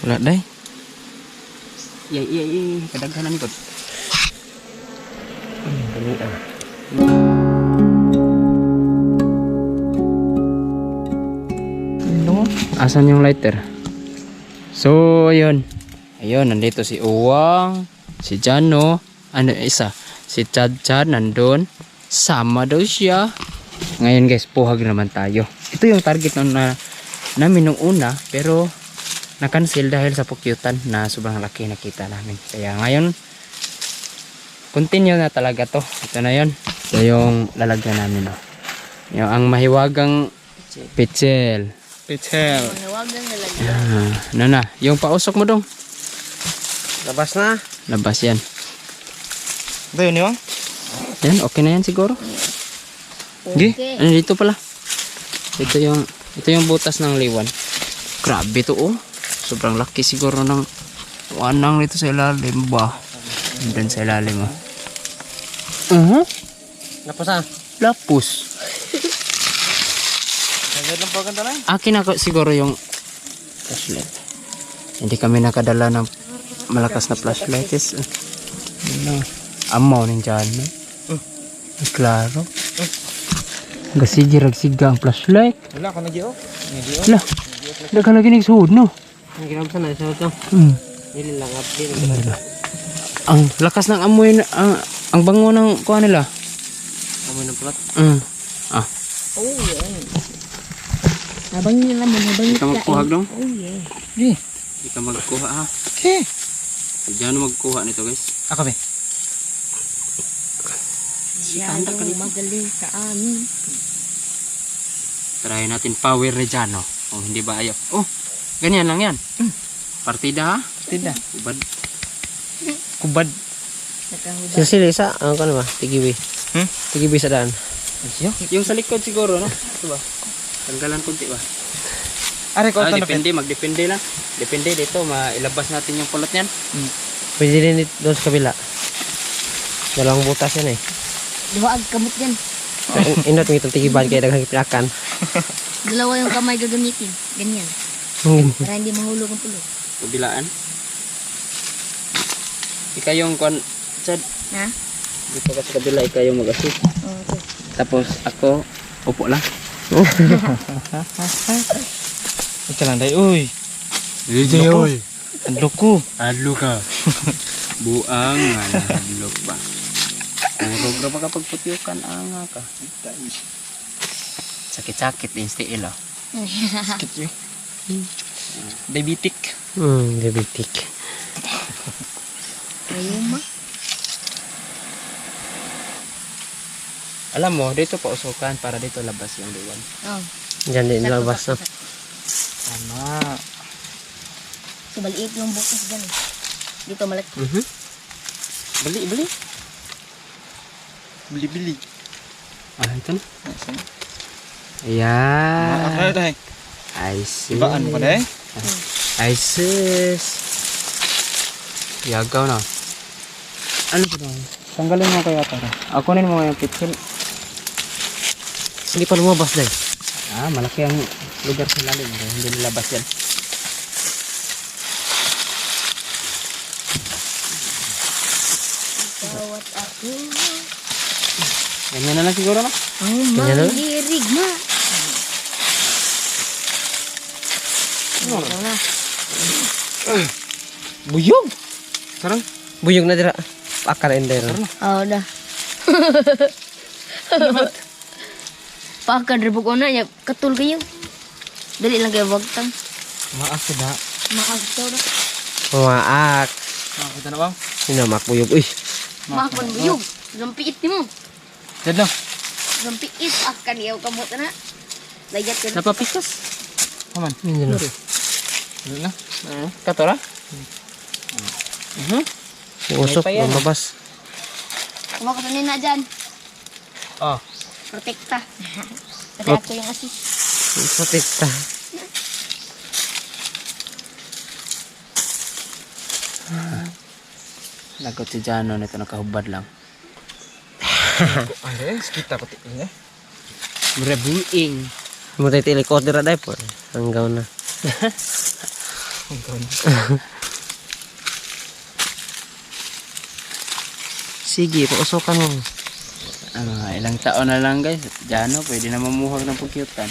Wala day. Iya, kadaghanan ni ko. Dali ah. Asan yung lighter? So, ayun. Ayun, nandito si Uwang, si Jano, ano isa, si Chad Chad nandun. Sama daw siya. Ngayon guys, puhag naman tayo. Ito yung target namin nung una, pero na-cancel dahil sa pukyutan na sobrang laki nakita namin. Kaya ngayon, continue na talaga to. Ito na yun. Ito yung lalagyan namin. Oh. Yung ang mahiwagang pichel. Pichel. Ano na? Yung pausok mo dong. Labas na. Labas yan. Ito yun yung? Yan, okay na yan siguro. Okay. Ano dito pala? Ito yung butas ng liwan. Grabe to oh. Sobrang laki siguro ng wanang nito sa ilalim ba? Doon sa ilalim oh. Lapos ah. Lapus. Lang po ganda lang. Akin ako siguro yung flashlight. Hindi kami nakadala ng malakas na flashlight. Ano? Amaw ng dyan. Klaro. Gasigirag-siga ang flashlight. Wala ka nagyo. Wala. Wala ka lagi nagsuhod no? Ang ginagawa na isa ito. Dili lang update. Ang lakas ng amoy ang bango ng kuha nila. Amoy ng plat. Oh yeah. Habang nila mo, habang Hindi ka magkuha dong? Oh yeah. Hindi ka magkuha ha? Okay. Diyan magkuha nito guys. Ako be. Siya yung magaling sa amin. Try natin power ni Jano. Oh, hindi ba ayaw? Oh, ganyan lang yan. Partida ha? Tinda. Ubad. Kubad. Nakahubad. Sili sa ano ka naman? Tigibi. Tigibi sa daan. Yung sa likod siguro no? Ito ba? Tanggalan konti ba? Are ko ito na depende, magdepende lang. Depende dito, mailabas natin yung pulot niyan. Pwede din doon sa kabila. Dalawang butas yan eh. Duwaag kamot yan. Inot mo itong tigiban kaya daghang pinakan. Dalawa yung kamay gagamitin. Ganyan. Para hindi mahulog ang pulot. Kabilaan. Ikaw yung kwan, Chad. Ha? Dito ka sa kabila, ikaw yung mag-assist. Okay. Tapos ako, upo lang. Ito lang day. Uy. Dito Uy. Andok ko. Adlo ka. Buang nga adlo ba. Puro ka pa kapag putyukan anga ka. Sakit-sakit din stiil oh. Sakit yun. Diabetic. Diabetic. Ayaw ma. Alam mo, dito pa usukan para dito labas yung liwan. Oh. Diyan din labas na. Tama. So maliit yung bukas dyan eh. Dito malaki. Beli. Bili-bili. Ah, ito na. Ayan. Ano tayo? I see. Ibaan mo pa day? I see. Yagaw na. Ano ba daw? Tanggalin mo kaya para. Akunin mo yung pitchel. Hindi pa lumabas day. Ah, malaki ang lugar sa lalim. Hindi nilabas yan. Bawat ako. Ganyan na lang siguro no? Ang Ganyan na? malirig na. Ano na? Buyog. Sarang. Buyog na dira. Akar ender. Oh, dah. Pakad rebuk ona ya ketul kayo. Dali lang kayo wagtang. Maak sudah. Maag to dah. Maak. Kita na bang? Ini mak buyog. Uy. Maag pun buyog. Gampiit mo. Jad na. Gampiit akan yaw kamot na. Layat ka. Napapikas. Aman. Ini loh. Ano na? Kato ra? Usok May pa yan. lumabas. Kumakas na dyan. Oh. Protekta. Kasi ako yung asis. Protekta. Lagot si Jano nito nakahubad lang. Ay, kita pati ini. Murabuing. Mo tayo tilikot dira dai po. Hanggaw na. Sige, pausokan mo. Ilang taon na lang guys. Jano, pwede na mamuhag ng pukyutan.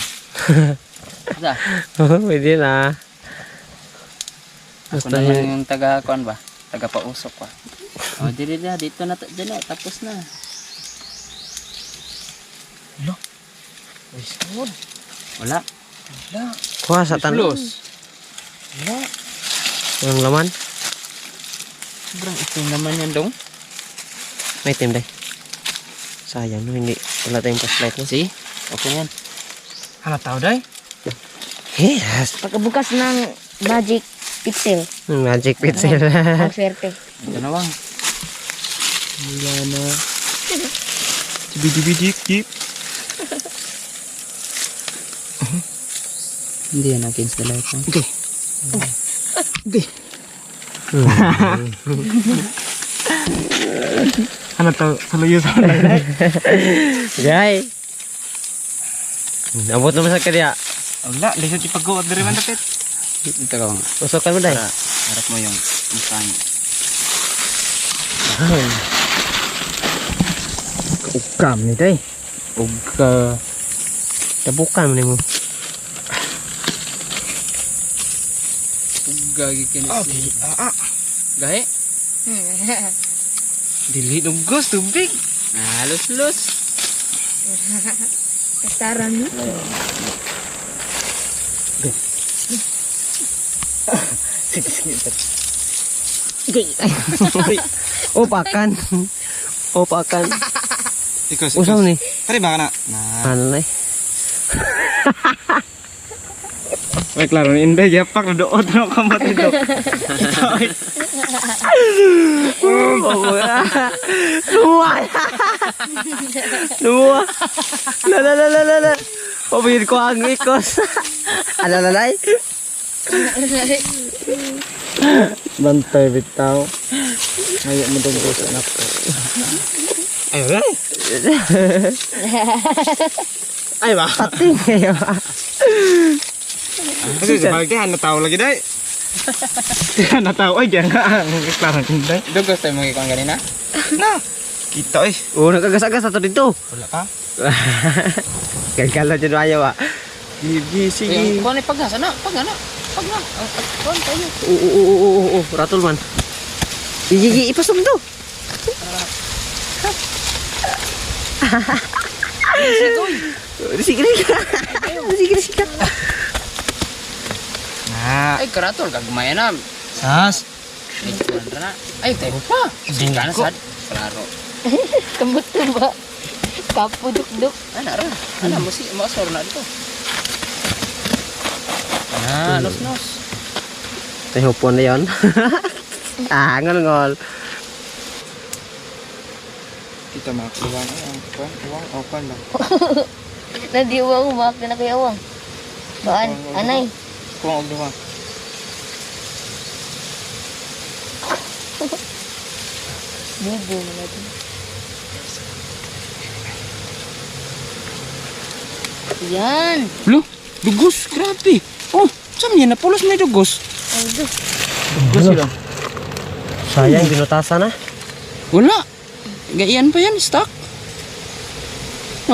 Sa? Pwede na. Ako na lang yung taga-kuan ba? Taga-pausok ba? O, dito na, dyan na, tapos na. Wala. Kuha sa tanong. Plus. Yung laman. Sobrang itim naman yan dong. May itim day. Sayang no, hindi. Wala tayong flashlight no. See? Okay yan. Ano tao day? Yes. Pagkabukas ng magic pixel, Magic pixel. ang swerte. Ito na bang. Wala na. Bidi-bidi-kip. Hindi yan against the light. Okay. Okay. Ano tao? Saluyo sa light. Jai. Abot naman sa kanya. Wala, lisod ipag-uot na rin man dapit. Ito ka bang. Usokan mo day. Harap mo yung mukha niya. Ugkam ni day. Ugka. Tabukan mo ni mo. Ugga gikin. Gahe. Dili dugos tubig. Lus-lus. Kastaran mo. Opakan. Opakan. Ikos. Usam ni. Tari ba ka na? Ano na May klaro ni Inday, yapak na doon na kamat ito. Dua. Dua. La. Pabir ko ang ikos. Alalay. Bantay bitaw. Ngayon mo dugos anak ko. Ay. Ay ba? Pating kayo. Kasi sa bagay, nataw lagi day. Nataw ay dyan nga. Klaro ni Inday. Dugos tayo mga ikon ganina? Na. Kita eh. Oh, nagagas-agas ato dito. Wala ka? Kagkala dyan ayaw ah. Sige. Kung ano pagnas, ano? Pag na. Kuhan tayo. Oo. Ratol man. Gigi, ipasok dito. Sige. Ay, karatol, kagumaya na. Sas. Ay, tayo pa. Sige na sad. Klaro. Kambot ba? Kapuduk-duk. Ano, masor na dito. Nos. Tayo po na yun. Ngol. Kita makulang uwang open lang. Nadiwang umak na kay awang. Baan, anay. Kuwang og duwa. Bibo mo natin. Yan. Lo, dugos, grabe. Oh, saan yan? Napulos may dugos. Ay, dos. Dugos sila. Sayang, binutasan na. Wala. Gaiyan pa yan, stock.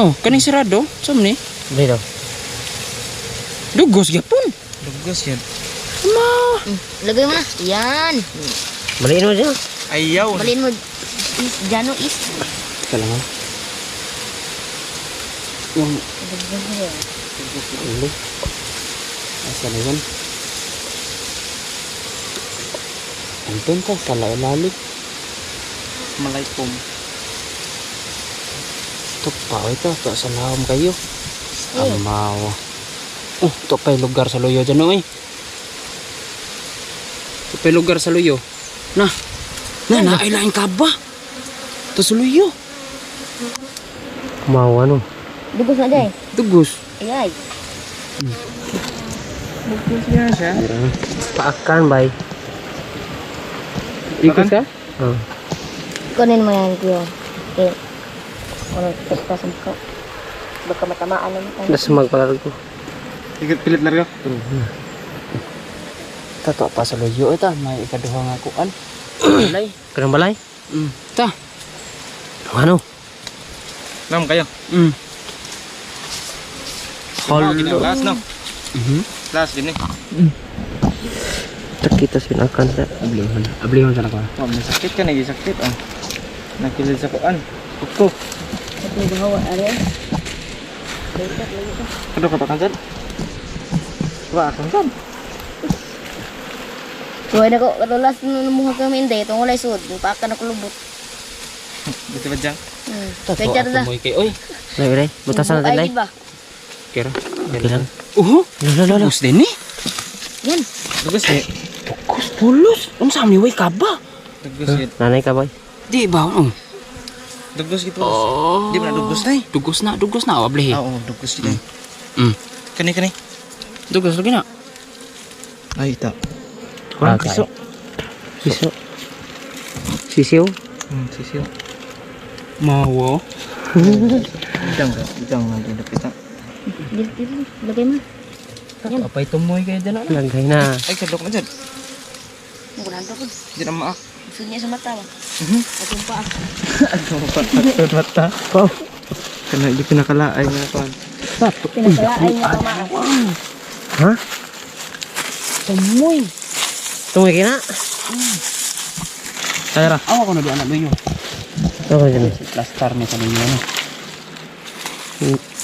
Oh, kaning sirado. Saan ni? Dito. Dugos, yapon. Dugos yan. Ama. Lagay mo na. Yan. Baliin mo dyan. Ayaw. Baliin mo. Jano is. Ito lang. Yung Ulo. asa na yan? Andun ka, sa lalim. Malaikom. Ito pa, ito sa lahom kayo. Amawa. Oh, ito pa yung lugar sa luyo dyan, no, eh. Ito pa yung lugar sa luyo. Nailain ka ba? Ito sa luyo. Mau ano? Dugos na day. Dugos. Ayay. Dugos yan siya. Paakan, bay. Ikot ka? Oh. Kunin mo yan, kuya. Okay. Ano, tas mo ko. Baka matamaan naman tayo. Nasamag pala ko. Ikot pilit larga. Tato pa sa luyo ito. May ikaduha nga kuan. Balay. Kanang balay? Ta. Ano? Nam kayo. Halo. Last no. Mhm. Last gini. Kita sinakan ta. Ablihon sa nako. Oh, may sakit ka nagi sakit ah. Nakilid sa kuan. Ukok. May bahawa, ari. Kado ka pa kansan? Wa kansan. Tuwa na ko, katulas numuha kami hindi. Itong walay sud. Pakan ako lubot. Dito ba dyan? Kaya dyan na. Moy kay oy. Lay, butasan natin lay. Ay, ba? Kira. Bilang. Lalo. Bus din ni. Yan. Dugos ni. Kus pulos. Unsa man ni way kaba? Dugos gid. Nanay ka boy. Di ba Dugos gid. Oh. Di ba na dugos na eh? Dugos na ablihi. Oo, dugos gid. Kani. Dugos lagi na. Ay ita. Ah, Kiso. Siso. Sisiw. Sisiyo. Mawo. Bidang nga din dapat. Dili. Lagay mo. Yan. Apay tumoy kay dana. Lagay na. Ay kadlok na dyan. Mugulando ko. Di na maak. Gusto niya sa mata ba? Atong paa. Ano mata? Oh. Kana di pinakalaay nga kuan. Pinagkalaay niya pa maa. Ha? Tumoy. Tungoy kina. Tara. Awa ko na di anak luyo. Okay dyan. Plaster ni sa luyo no.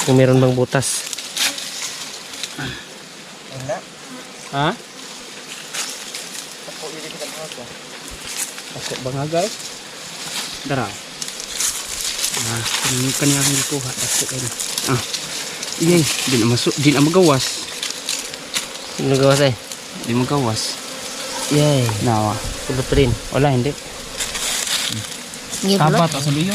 Kung meron bang butas. Ha? Ako bangagay. Dara. Kani akong gikuha. Ako kayo. Iyay, di na magawas. Nagawa sa'yo. Di magawas. Yay. Nawa. Kulot pa rin. Wala, hindi. Ngayon pala. Kabat sa luyo.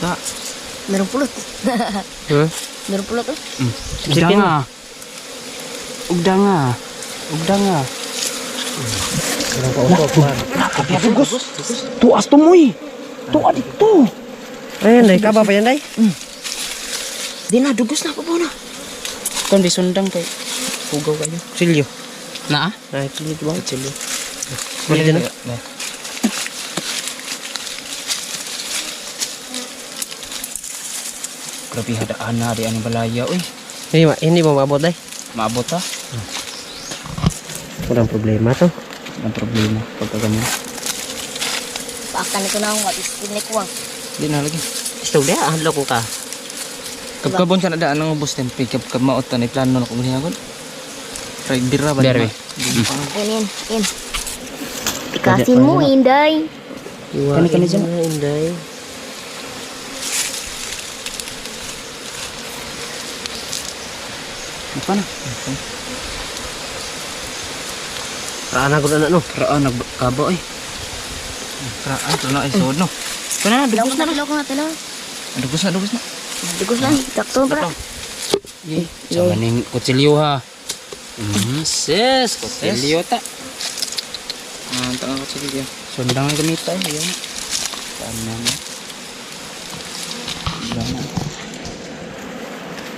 Da. Meron pulot. Hmm? Meron pulot oh. Ugdanga. Ugdanga. Ugdanga. Dugos. Tuas tumoy. Tuwa dito. Ayan, day. Kaba pa yan, day. Di na, dugos na po na. Kung di sundang kay Hugaw kayo. Silyo. Na? Ay, silyo ba? Chili. Balik din na. Grabe hadaan na di ang balaya. Uy, Hindi mo maabot, day. maabot ha. Walang problema to. Ang problema pagka ganyan. Pakan ito na akong at iskinik ko. Di na lagi. Gusto dia, ahlo ko ka. Kabkabon ka na daan ng ubos tempe. Kabmaot na plano na kung hinagon. Right, dira ba? Derby. Yan. Ikasin mo, Inday. Kani dyan. Inday. Apa na? Raan ako na no. Raan nagkaba eh. Raan, ito na ay sod no. Kana Dugos na. Tilo. Dugos na. Dugos na. Takto para. Yay. Sama ning kutsilyo ha. Sis, kutsilyo ta. Tangan ko sige yan. Sundang ang gamita eh. Yan. Tama na.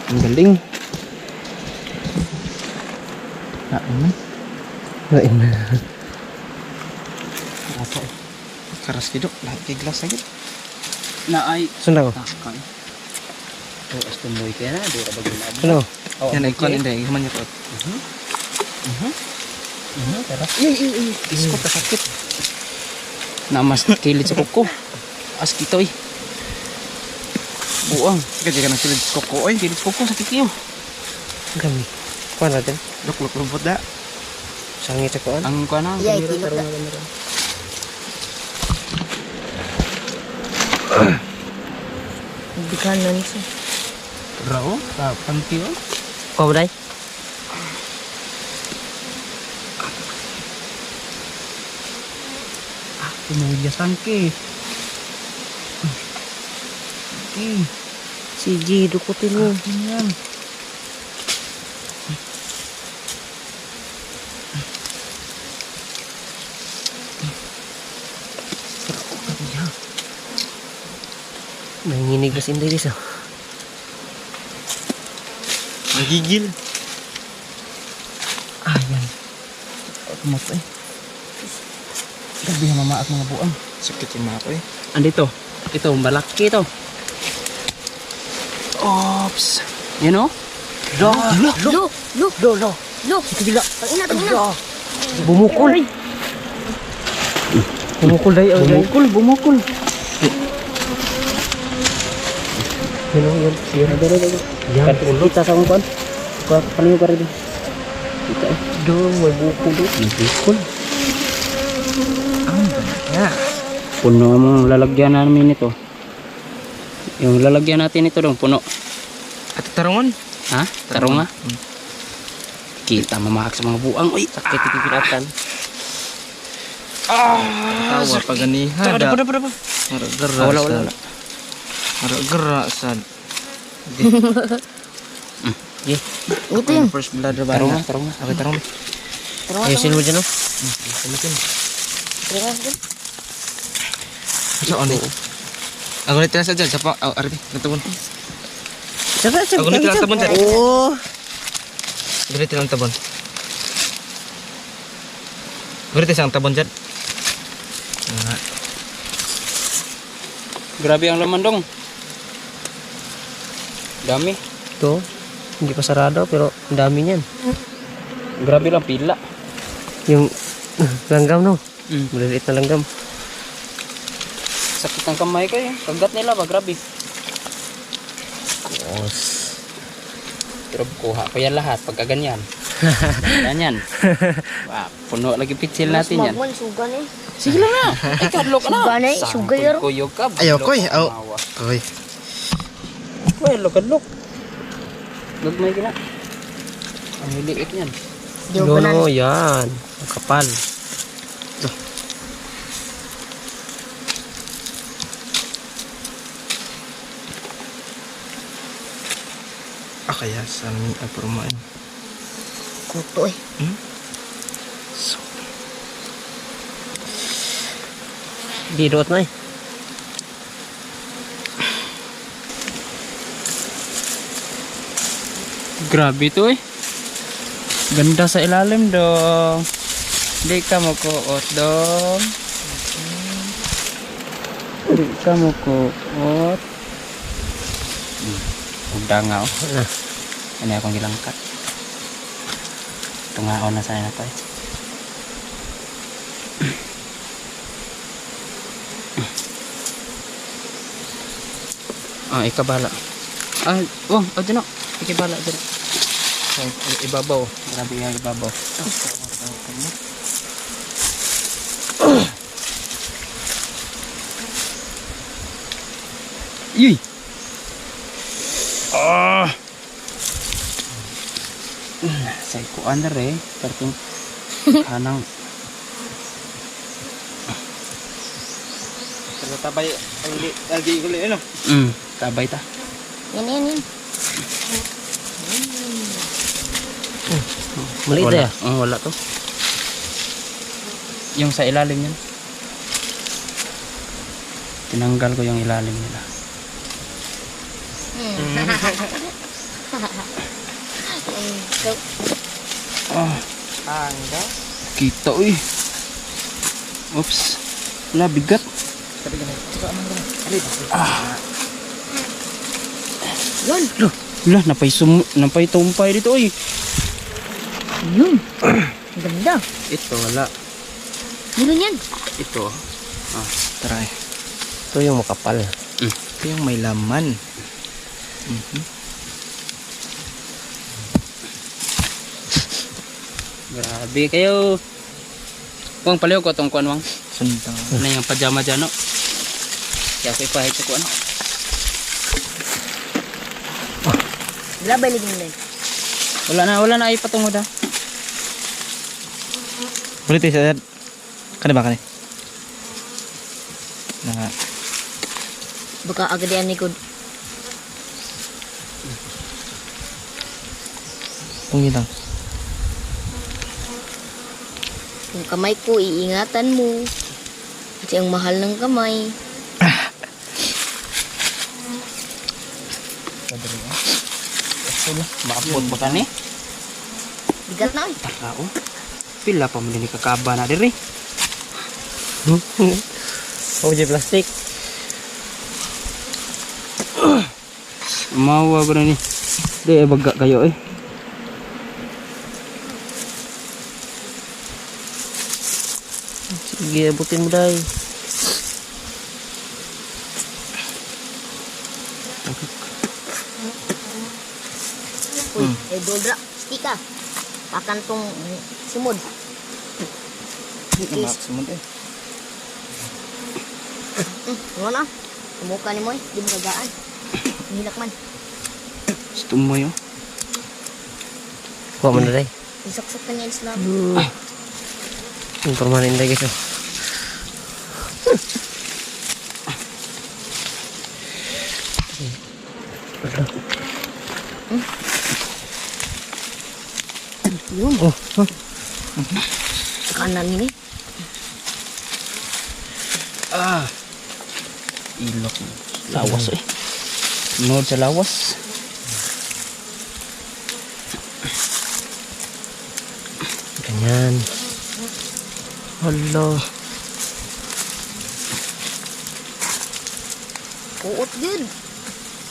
Ang galing. Lain na. Apa eh? Karas kidok. Lahat kay glass lagi. Na ay Sunda ko. takay. Oh, astumoy kaya na. Di ka ba ginagawa? Ano? Yan ay kuan inday. Human niya ko. Tara. Isko ka sakit. Namas kilid sa kuko. As kito eh. Buang. Kasi ka nang silid koko. Ay, silid koko sa tikiyo. Gami. Kuha natin. Lukluk lupot da. Sangit sa kuhan. Ang kuha na. Yay, kamera, tilok taro na. na kamera. Hindi ka nun siya. Rao? Panti oh. Kuha mo, day. Pumuyasan ke. Sige, dukutin mo. Yan. Nanginig na si Inday, Liz. Ay, Gigil. Ayan. Kumot eh. Grabe yung mama at mga buang. Sakit yung mga ko eh. Andito. Ito, malaki ito. Oops. Yan o. Lo! Lo! Tangina. Bumukol. Bumukol dahil. Bumukol. Yan. Siya. Yan. Kita sa mga paninyo ka rin. Kita eh. May bukol doon. Bumukol. Yeah. Puno ang lalagyan namin ito. Yung lalagyan natin ito dong, puno. At tarungan. Ha? Tarong nga. Kita mamahak sa mga buang. Uy! Sakit ikikinatan. Tawa pa ganiha. Pada. Maragara. Wala. Maragara sad. Yeah. Ito yun. First blood ba? Tarong nga. Okay, tarong. Ayusin mo dyan, no? So, ano? Ako na tilas dyan. Sapa, arti. Natabon. Saka, Ako na tilas tabon dyan. Oo. Ako na tilas tabon. Ako na tilas tabon dyan. Grabe ang laman dong. Dami. Ito, hindi pa sarado, pero ang dami niyan. Grabe lang pila. Yung langgam, no? Mm. Maliliit na langgam. Sakit ng kamay ko eh. Kagat nila ba? Grabe. Os. Pero kuha ko yan lahat pagka ganyan. Ganyan. Wow, puno lagi pitsil natin yan. Magman, sugan eh. Sige lang na. Ay, kadlo ka na. Sugan eh. Sugan yun. Kuyog ka. Ayoko eh. Aw. Mawa. Okay. Well, kadlok. Gagmay ka na. Ang hiliit yan. No, yan. Ang kapal. Kaya sa mi apurmaan. Kuto eh. So, Di doot na eh. Grabe to eh. Ganda sa ilalim dong. Di ka makuot dong. Di ka makuot. Udah nga oh. Ano akong gilangkat. Tungaon na sana na to eh. Ah, ikabala. Ah, oh, dyan o. Ikabala dyan. Oh, ibabaw. Grabe yung ibabaw. Yuy! Ah! Sa ikuan na rin. Karting kanang. Kalau tabay lagi uli ano? Tabay ta. Yan. Maliit Wala. na ya. Wala to. Yung sa ilalim yan. Tinanggal ko yung ilalim nila. Oh, Anda. kita uy. Oops. Wala, bigat. Yun. Wala, napay tumpay dito uy. Yun. Ganda. Ito, wala. Yun yan. Ito. Try. Ito yung makapal. Ito yung may laman. Grabe kayo. Wang paliw ko itong kuan wang. Sundang. Ano yung pajama dyan no? Kaya ako ipahit sa kuan. Wala ba ligin na? Wala na ay patungod ha. Boleh tayo sa kani ba kani? Na Baka agad yan ni Kud. pungi lang. Yung kamay ko, iingatan mo. Kasi ang mahal ng kamay. Maapot ba ka ni? Bigat na eh. Tao. Pila pa mo din kakaba na diri. Oh, di plastic. Mawa ko na ni. Di baga kayo eh. Sige, abutin mo day. Uy, doldra. Stika. Akan tong sumod. Maap sumod eh. Ano na? Tumuka ni mo eh. Di mo kagaan. Hilak man. Gusto mo yun? Kuha mo na day. Isaksak ka niya Islam. Yung permanen day guys. Oh. Yun. Oh, oh. Kanan ini. Ilok. Lawas eh. Nod sa lawas. Ganyan. Hala. Kuot yun.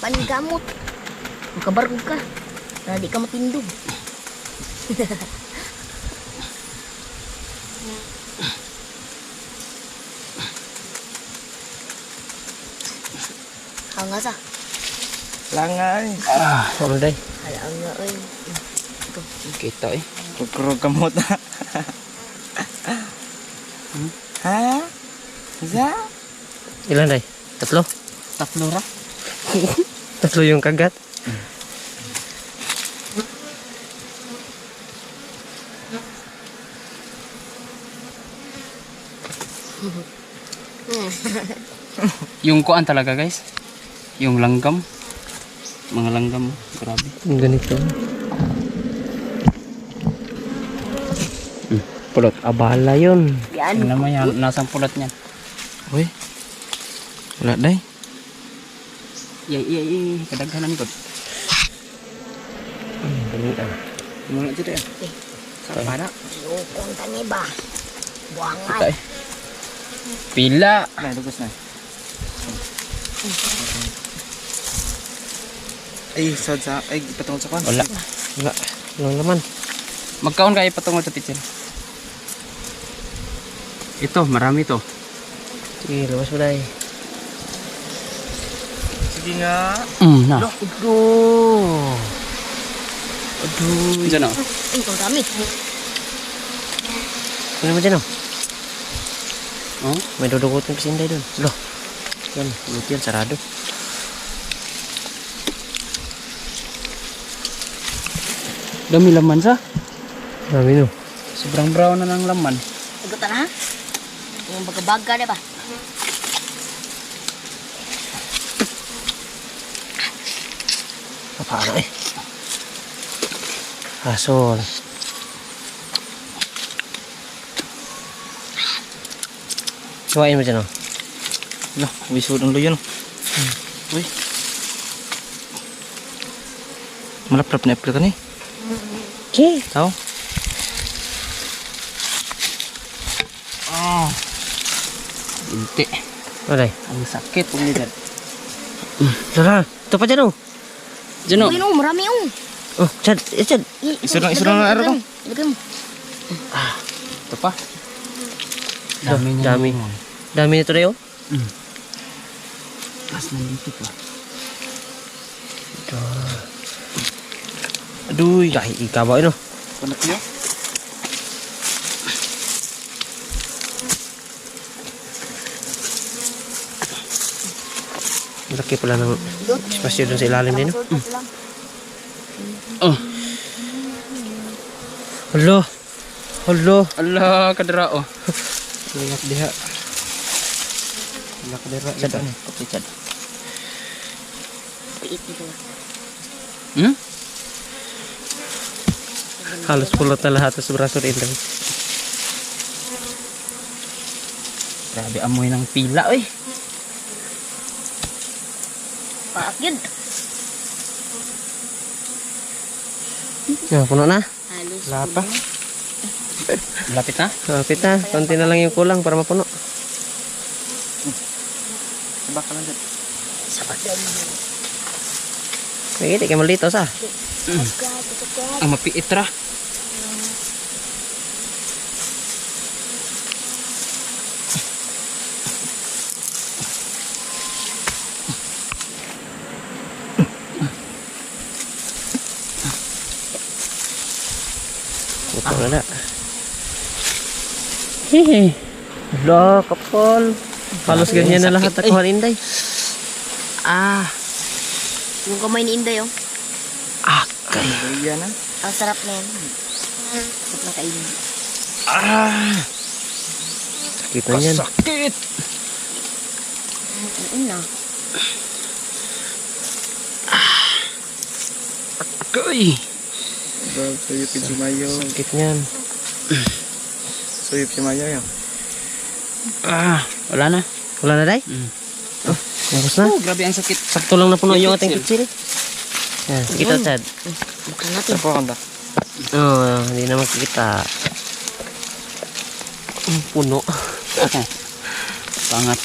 Panigamot. Makabarog ka. Na di ka matindog. Hanga sa. Langay. Kuha mo na day. Hanga oy. Kita eh. Kukurog kamot na. Ha? Isa? Ilan day? Tatlo? Tatlo ra. Tatlo yung kagat. Yung kuan talaga guys. Yung langgam. Mga langgam. Grabe. Yung ganito. Pulot. Abala yun. Yan. Ano naman yan? Nasang pulot niyan? Uy. Wala day. Iya. Kadaghanan ko. Ganito. Mga dito eh. Sa para. Yukon ka ni ba? Kita Buangay. eh. Pila. Nay, lugos na. Ay, sad sa... Ay, patungod sa kwan. Wala. Wala. Walang laman. Magkaon kayo patungod sa pitsil. Ito, marami to. Sige, labas mo day. Sige nga. Na. Aduh. Aduh. Diyan o. Ito dami. Ano naman dyan oh? Oh? May dudugutin kasi hindi doon. Loh. Yan, buti yan, sarado. Dami laman sa. Dami no. Sobrang brown na ng laman. Igutan na ha? Yung baga-baga na ba? Paano eh? Asol. Suwain mo dyan oh. Lah, wisod ang luyon. Uy. Malaprap na apple ka ni. Okay. Tao. Inti. Alay. Ang sakit. Pumidan. Tara. Ito pa dyan oh. Diyan o. Uy no, marami yung. Oh, Chad. Chad. Isura na araw ko. Lagay mo. Ito pa. Dami niya. Dami. Dami nito na yun. Tapos nandito pa. Aduh. Ay, ikabaw yun oh. Kunat niyo. Laki pala ng espasyo dun sa ilalim din oh. Oh. Hala. Hala. Allah, kadera oh. Lilak diha. Wala ka dira. Chad. Okay, Chad. Piit nito. Hmm? Halos pulot na lahat sa braso rin. Grabe amoy ng pila eh. Paak yun. puno na. Halos. Wala pa. Lapit na? Kapit na. Konti na lang yung kulang para mapuno. Baka lang dyan. Sapat yan. Sige, di kayo malito sa. Ang mapiit ra. Puto na na. Hehe. Wala, kapal. Halos ganyan na lahat na kuhan Inday. Ah. Yung kamay ni Inday, oh. Akay. Yan na. Ang sarap na yan. Sarap na kainin. Sakit na yan. Sakit! Ano na? Akoy! Suyop yung sumayo. Sakit niyan. Suyop yung sumayo yan. Wala na. Wala na, Day? Oh, ubos na. Oh, grabe ang sakit. Sakto lang na puno yung ating kitsil. Yan, kita, Chad. Bukan natin. Saan po kanda? Oh, hindi na makikita. Puno. Okay. Pangat.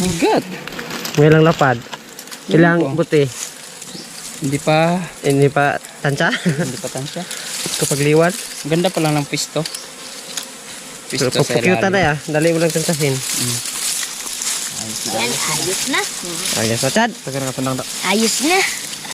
Oh God. May lang lapad. Ilang buti. Hindi pa. Hindi pa tansya. Hindi pa tansya. Kapag liwan. Ganda pa lang ng pisto. Pero Pisto sa pagpukyuta na ilalim. ya. Dali mo lang tansyahin. Ayos na. Yan, ayos na. Ayos na, Chad. Taga na ka Ayos na.